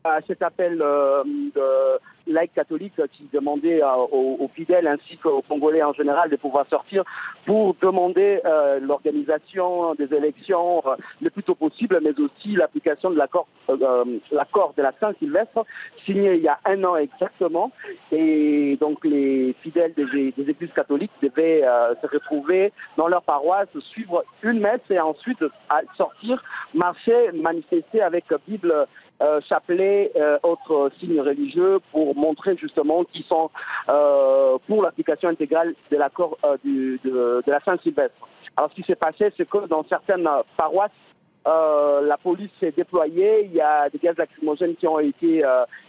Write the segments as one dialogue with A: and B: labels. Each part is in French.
A: à cet appel de laïcs catholiques qui demandait aux fidèles ainsi qu'aux Congolais en général de pouvoir sortir pour demander l'organisation des élections le plus tôt possible, mais aussi l'application de l'accord de la Saint-Sylvestre signé il y a 1 an exactement. Et donc les fidèles des églises catholiques devaient se retrouver dans leur paroisse, suivre une messe et ensuite sortir, marcher, manifester avec Bible, chapelet, autres signes religieux pour montrer justement qu'ils sont pour l'application intégrale de l'accord de la Saint-Sylvestre. Alors ce qui s'est passé, c'est que dans certaines paroisses, la police s'est déployée, il y a des gaz lacrymogènes qui ont été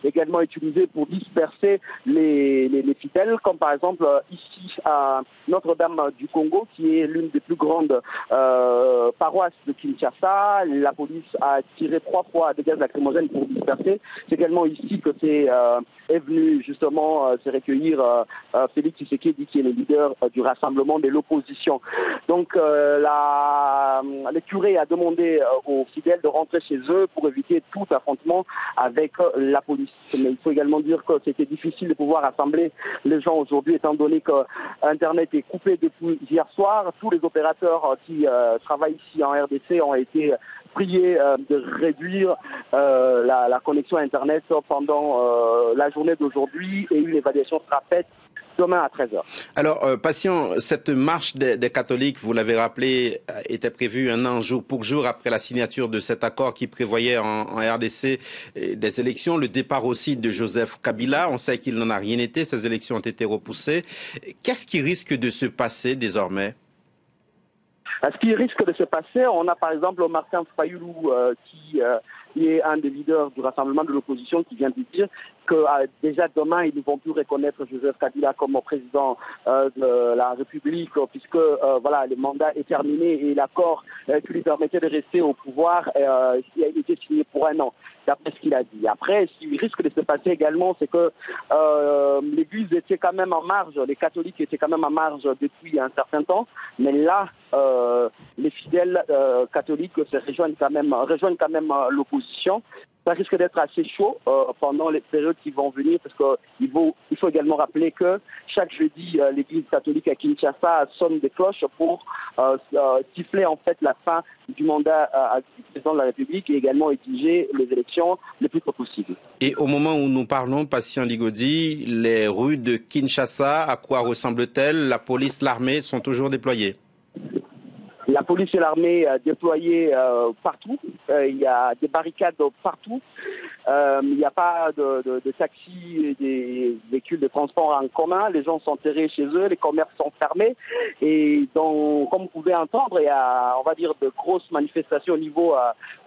A: également utilisés pour disperser les fidèles, comme par exemple ici à Notre-Dame du Congo, qui est l'une des plus grandes paroisses de Kinshasa. La police a tiré 3 fois des gaz lacrymogènes pour disperser. C'est également ici que est venu justement se recueillir Félix Tshisekedi, qui est le leader du rassemblement de l'opposition. Donc le curé a demandé aux fidèles de rentrer chez eux pour éviter tout affrontement avec la police. Mais il faut également dire que c'était difficile de pouvoir rassembler les gens aujourd'hui, étant donné que Internet est coupé depuis hier soir. Tous les opérateurs qui travaillent ici en RDC ont été priés de réduire la connexion Internet pendant la journée d'aujourd'hui, et une évaluation sera faite demain à 13h.
B: Alors, Patient, cette marche des catholiques, vous l'avez rappelé, était prévue 1 an jour pour jour après la signature de cet accord qui prévoyait en RDC des élections, le départ aussi de Joseph Kabila. On sait qu'il n'en a rien été, ces élections ont été repoussées. Qu'est-ce qui risque de se passer désormais ?
A: Ce qui risque de se passer, on a par exemple Martin Fayoulou qui est un des leaders du rassemblement de l'opposition, qui vient de dire que déjà demain ils ne vont plus reconnaître Joseph Kabila comme président de la République, puisque voilà, le mandat est terminé et l'accord qui lui permettait de rester au pouvoir a été signé pour 1 an, d'après ce qu'il a dit. Après, ce qui risque de se passer également, c'est que l'Église était quand même en marge, les catholiques étaient quand même en marge depuis un certain temps, mais là, les fidèles catholiques rejoignent quand même l'opposition. Ça risque d'être assez chaud pendant les périodes qui vont venir, parce qu'il faut également rappeler que chaque jeudi, l'Église catholique à Kinshasa sonne des cloches pour siffler en fait la fin du mandat du président de la République et également exiger les élections le plus tôt possible.
B: Et au moment où nous parlons, Patient Ligodi, les rues de Kinshasa, à quoi ressemblent-elles? La police, l'armée sont toujours déployées?
A: La police et l'armée déployées partout. Il y a des barricades partout. Il n'y a pas de taxis et des véhicules de transport en commun. Les gens sont terrés chez eux, les commerces sont fermés. Et donc, comme vous pouvez entendre, il y a, on va dire, de grosses manifestations au niveau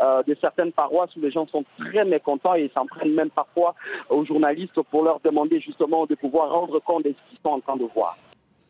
A: de certaines paroisses où les gens sont très mécontents et s'en prennent même parfois aux journalistes pour leur demander justement de pouvoir rendre compte de ce qu'ils sont en train de voir.